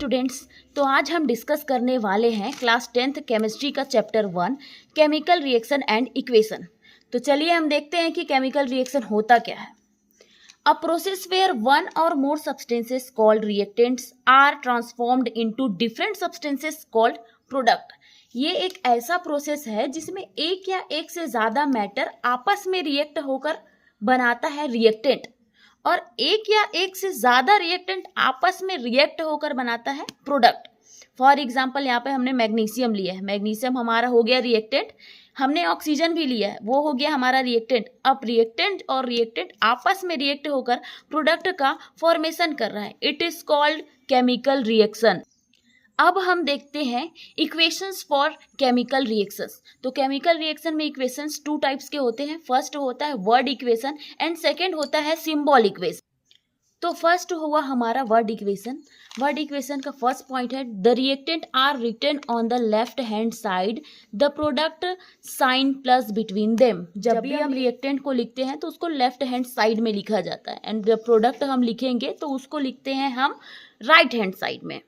Students, तो आज हम डिस्कस करने वाले हैं क्लास 10th केमिस्ट्री का chapter 1 chemical reaction and equation. तो चलिए हम देखते हैं कि केमिकल रिएक्शन होता क्या है। A process where one or more substances called reactants are transformed into different substances called product. ये एक ऐसा प्रोसेस है जिसमें एक या एक से ज़्यादा मैटर आपस में रिएक्ट होकर बनाता है रिएक्टेंट, और एक या एक से ज़्यादा रिएक्टेंट आपस में रिएक्ट होकर बनाता है प्रोडक्ट। फॉर एग्जाम्पल यहाँ पे हमने मैग्नीशियम लिया है, मैग्नीशियम हमारा हो गया रिएक्टेंट। हमने ऑक्सीजन भी लिया है, वो हो गया हमारा रिएक्टेंट। अब रिएक्टेंट और रिएक्टेंट आपस में रिएक्ट होकर प्रोडक्ट का फॉर्मेशन कर रहा है, it is called chemical reaction. अब हम देखते हैं इक्वेशंस फॉर केमिकल रिएक्शंस। तो केमिकल रिएक्शन में इक्वेशंस टू टाइप्स के होते हैं। फर्स्ट होता है वर्ड इक्वेशन एंड सेकंड होता है सिंबल इक्वेशन। तो फर्स्ट हुआ हमारा वर्ड इक्वेशन। वर्ड इक्वेशन का फर्स्ट पॉइंट है the reactant are written on the left hand side, the product sign plus between them. जब भी हम रिएक्टेंट को लिखते हैं तो उसको लेफ्ट हैंड साइड में लिखा जाता है, एंड जब प्रोडक्ट हम लिखेंगे तो उसको लिखते हैं हम राइट हैंड साइड में।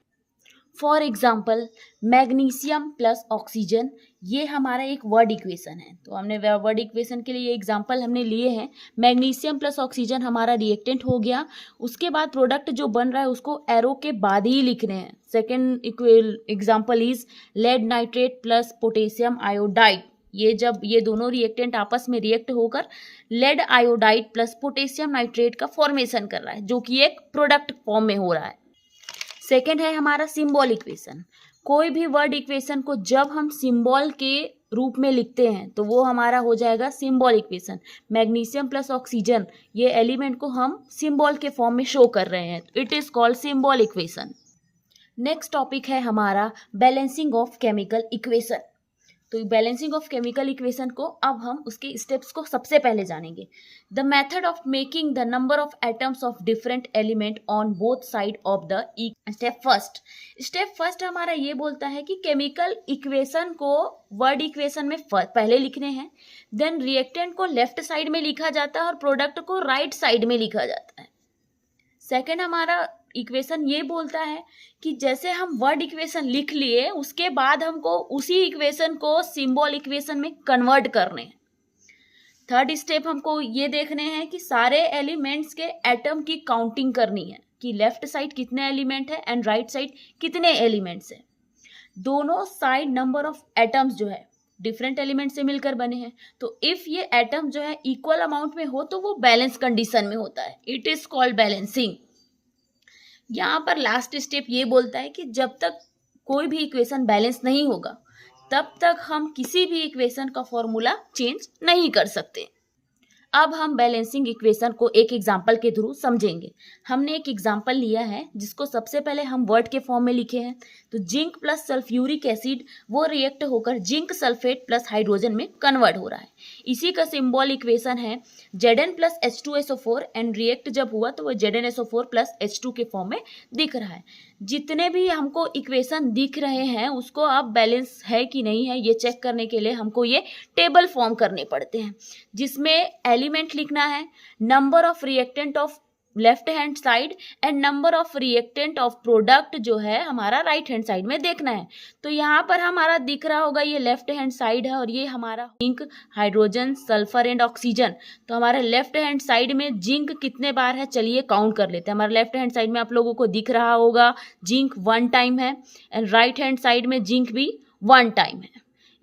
For example magnesium plus oxygen, ये हमारा एक वर्ड इक्वेशन है। तो हमने वर्ड इक्वेशन के लिए ये एग्जाम्पल हमने लिए हैं। मैग्नीशियम प्लस ऑक्सीजन हमारा रिएक्टेंट हो गया, उसके बाद प्रोडक्ट जो बन रहा है उसको एरो के बाद ही लिखने हैं। Second example is lead nitrate plus potassium iodide. ये जब ये दोनों रिएक्टेंट आपस में रिएक्ट होकर lead iodide plus potassium nitrate का फॉर्मेशन कर रहा है, जो कि एक प्रोडक्ट फॉर्म में हो रहा है। सेकेंड है हमारा सिंबल इक्वेशन। कोई भी वर्ड इक्वेशन को जब हम सिंबल के रूप में लिखते हैं तो वो हमारा हो जाएगा symbol equation. Magnesium plus oxygen, ये एलिमेंट को हम सिंबल के फॉर्म में शो कर रहे हैं, it is called symbol equation. Next topic है हमारा बैलेंसिंग ऑफ केमिकल इक्वेशन। तो बैलेंसिंग ऑफ केमिकल इक्वेशन को अब हम उसके स्टेप्स को सबसे पहले जानेंगे। The method of making the number of atoms of different element on both side of the step first हमारा ये बोलता है कि केमिकल इक्वेशन को वर्ड इक्वेशन में पहले लिखने हैं, देन रिएक्टेंट को लेफ्ट साइड में लिखा जाता है और प्रोडक्ट को राइट साइड में लिखा जाता है। सेकेंड हमारा इक्वेशन ये बोलता है कि जैसे हम वर्ड इक्वेशन लिख लिए उसके बाद हमको उसी इक्वेशन को सिंबल इक्वेशन में कन्वर्ट करने हैं। थर्ड स्टेप हमको ये देखने हैं कि सारे एलिमेंट्स के एटम की काउंटिंग करनी है कि लेफ्ट साइड कितने एलिमेंट है एंड राइट साइड कितने एलिमेंट्स है। दोनों साइड नंबर ऑफ एटम्स जो है डिफरेंट एलिमेंट से मिलकर बने हैं, तो इफ ये एटम जो है इक्वल अमाउंट में हो तो वो बैलेंस कंडीशन में होता है, इट इज कॉल्ड बैलेंसिंग। यहाँ पर लास्ट स्टेप ये बोलता है कि जब तक कोई भी इक्वेशन बैलेंस नहीं होगा तब तक हम किसी भी इक्वेशन का फॉर्मूला चेंज नहीं कर सकते। अब हम बैलेंसिंग इक्वेशन को एक एग्जांपल के थ्रू समझेंगे। हमने एक एग्जांपल लिया है जिसको सबसे पहले हम वर्ड के फॉर्म में लिखे हैं। तो जिंक प्लस सल्फ्यूरिक एसिड वो रिएक्ट होकर जिंक सल्फेट प्लस हाइड्रोजन में कन्वर्ट हो रहा है। इसी का सिंबल इक्वेशन है Zn plus H2SO4, and react जब हुआ तो वो ZnSO4 प्लस H2 के फॉर्म में दिख रहा है। जितने भी हमको इक्वेशन दिख रहे हैं उसको अब बैलेंस है कि नहीं है ये चेक करने के लिए हमको ये टेबल फॉर्म करने पड़ते हैं, जिसमें एलिमेंट लिखना है, number of reactant of left hand side and number of reactant of product जो है हमारा राइट हैंड साइड में देखना है। तो यहाँ पर हमारा दिख रहा होगा ये लेफ्ट हैंड साइड है और ये हमारा zinc, hydrogen, sulphur and oxygen. तो हमारे लेफ्ट हैंड साइड में जिंक कितने बार है चलिए काउंट कर लेते हैं। हमारे लेफ्ट हैंड साइड में आप लोगों को दिख रहा होगा जिंक 1 टाइम है, एंड राइट हैंड साइड में जिंक भी 1 टाइम है।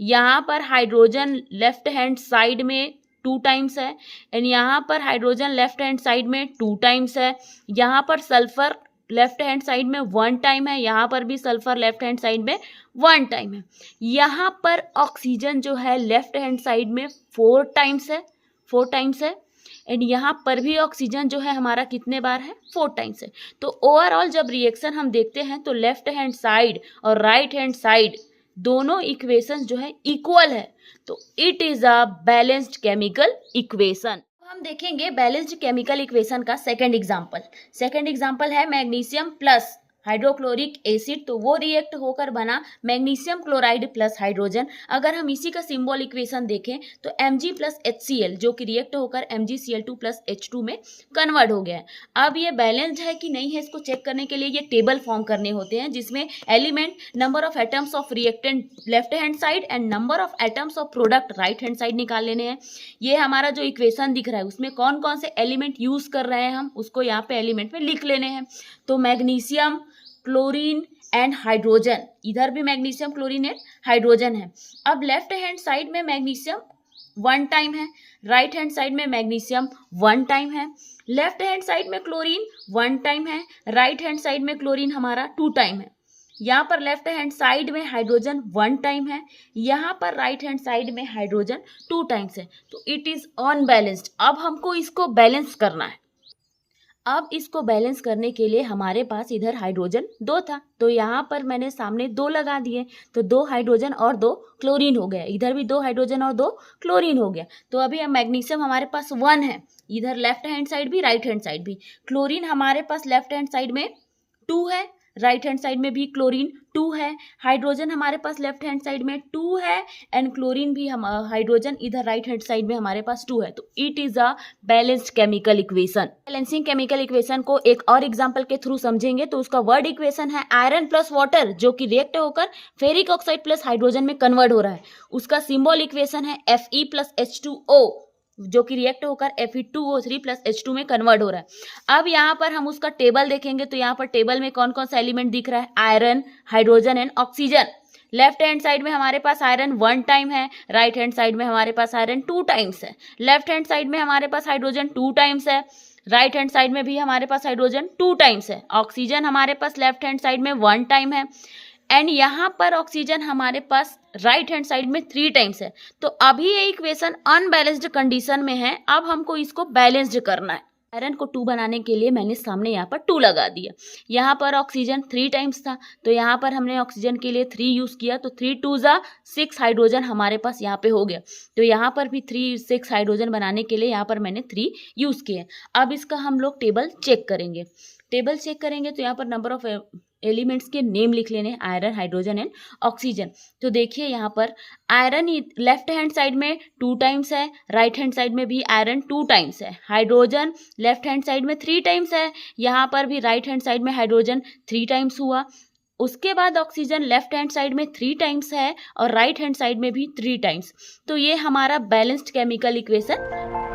यहाँ पर हाइड्रोजन लेफ्ट हैंड साइड में 2 टाइम्स है, एंड यहाँ पर हाइड्रोजन लेफ्ट हैंड साइड में 2 टाइम्स है। यहाँ पर सल्फर लेफ्ट हैंड साइड में 1 टाइम है, यहाँ पर भी सल्फर लेफ्ट हैंड साइड में 1 टाइम है। यहाँ पर ऑक्सीजन जो है लेफ्ट हैंड साइड में 4 टाइम्स है, एंड यहाँ पर भी ऑक्सीजन जो है हमारा कितने बार है 4 टाइम्स है। तो ओवरऑल जब रिएक्शन हम देखते हैं तो लेफ्ट हैंड साइड और राइट हैंड साइड दोनों इक्वेशन जो है इक्वल है, तो it is a balanced chemical equation. हम देखेंगे बैलेंस्ड केमिकल इक्वेशन का सेकंड एग्जांपल है मैग्नीशियम प्लस हाइड्रोक्लोरिक एसिड, तो वो रिएक्ट होकर बना मैग्नीशियम क्लोराइड प्लस हाइड्रोजन। अगर हम इसी का सिंबल इक्वेशन देखें तो Mg प्लस HCl जो कि रिएक्ट होकर MgCl2 प्लस H2 में कन्वर्ट हो गया है। अब ये बैलेंस्ड है कि नहीं है इसको चेक करने के लिए ये टेबल फॉर्म करने होते हैं, जिसमें element, number of atoms of reactant left hand side and number of atoms of product right hand side निकाल लेने हैं। ये हमारा जो इक्वेशन दिख रहा है उसमें कौन कौन से एलिमेंट यूज कर रहे हैं हम उसको यहाँ पे एलिमेंट में लिख लेने हैं। तो मैग्नीशियम, क्लोरीन एंड हाइड्रोजन, इधर भी मैग्नीशियम, क्लोरीन एंड हाइड्रोजन है। अब लेफ्ट हैंड साइड में मैग्नीशियम 1 टाइम है, राइट हैंड साइड में मैग्नीशियम 1 टाइम है, लेफ्ट हैंड साइड में क्लोरीन 1 टाइम है, राइट हैंड साइड में क्लोरीन हमारा 2 टाइम है। यहाँ पर लेफ्ट हैंड साइड में हाइड्रोजन 1 टाइम है, यहाँ पर राइट हैंड साइड में हाइड्रोजन 2 टाइम्स है। तो इट इज अनबैलेंस्ड। अब हमको इसको बैलेंस करना है। अब इसको बैलेंस करने के लिए हमारे पास इधर हाइड्रोजन 2 था, तो यहाँ पर मैंने सामने 2 लगा दिए, तो 2 हाइड्रोजन और 2 क्लोरीन हो गया। इधर भी 2 हाइड्रोजन और 2 क्लोरीन हो गया। तो अभी हम मैग्नीशियम हमारे पास 1 है, इधर लेफ्ट हैंड साइड भी राइट हैंड साइड भी। क्लोरीन हमारे पास लेफ्ट हैंड साइड में 2 है, राइट हैंड साइड में भी क्लोरीन 2 है। हाइड्रोजन हमारे पास लेफ्ट हैंड साइड में 2 है एंड क्लोरीन भी हम हाइड्रोजन इधर राइट हैंड साइड में हमारे पास 2 है। तो it is a balanced chemical equation. Balancing chemical equation को एक और एग्जांपल के थ्रू समझेंगे। तो उसका वर्ड इक्वेशन है आयरन प्लस वाटर जो कि रिएक्ट होकर फेरिक ऑक्साइड प्लस हाइड्रोजन में कन्वर्ट हो रहा है। उसका सिंबल इक्वेशन है Fe प्लस H2O जो कि रिएक्ट होकर Fe2O3 प्लस H2 में कन्वर्ट हो रहा है। अब यहाँ पर हम उसका टेबल देखेंगे तो यहाँ पर टेबल में कौन कौन सा एलिमेंट दिख रहा है, iron, hydrogen and oxygen. Left hand side में हमारे पास आयरन 1 टाइम है, राइट हैंड साइड में हमारे पास आयरन 2 टाइम्स है, लेफ्ट हैंड साइड में हमारे पास हाइड्रोजन 2 टाइम्स है, राइट हैंड साइड में भी हमारे पास हाइड्रोजन 2 टाइम्स है, ऑक्सीजन हमारे पास लेफ्ट हैंड साइड में 1 टाइम है एंड यहाँ पर ऑक्सीजन हमारे पास राइट हैंड साइड में 3 टाइम्स है। तो अभी ये इक्वेशन अनबैलेंस्ड कंडीशन में है। अब हमको इसको बैलेंस्ड करना है। आयरन को 2 बनाने के लिए मैंने सामने यहाँ पर 2 लगा दिया। यहाँ पर ऑक्सीजन 3 टाइम्स था तो यहाँ पर हमने ऑक्सीजन के लिए 3 यूज़ किया, तो 3 2 जा 6 हाइड्रोजन हमारे पास यहाँ पे हो गया। तो यहाँ पर भी 6 हाइड्रोजन बनाने के लिए यहाँ पर मैंने 3 यूज़ किए। अब इसका हम लोग टेबल चेक करेंगे। टेबल चेक करेंगे तो यहाँ पर नंबर ऑफ एलिमेंट्स के नेम लिख लेने, आयरन, हाइड्रोजन एंड ऑक्सीजन। तो देखिए यहाँ पर आयरन लेफ्ट हैंड साइड में 2 टाइम्स है, राइट हैंड साइड में भी आयरन 2 टाइम्स है, हाइड्रोजन लेफ्ट हैंड साइड में 3 टाइम्स है, यहाँ पर भी राइट हैंड साइड में हाइड्रोजन 3 टाइम्स हुआ। उसके बाद ऑक्सीजन लेफ्ट हैंड साइड में 3 टाइम्स है और राइट हैंड साइड में भी 3 टाइम्स। तो ये हमारा बैलेंस्ड केमिकल इक्वेशन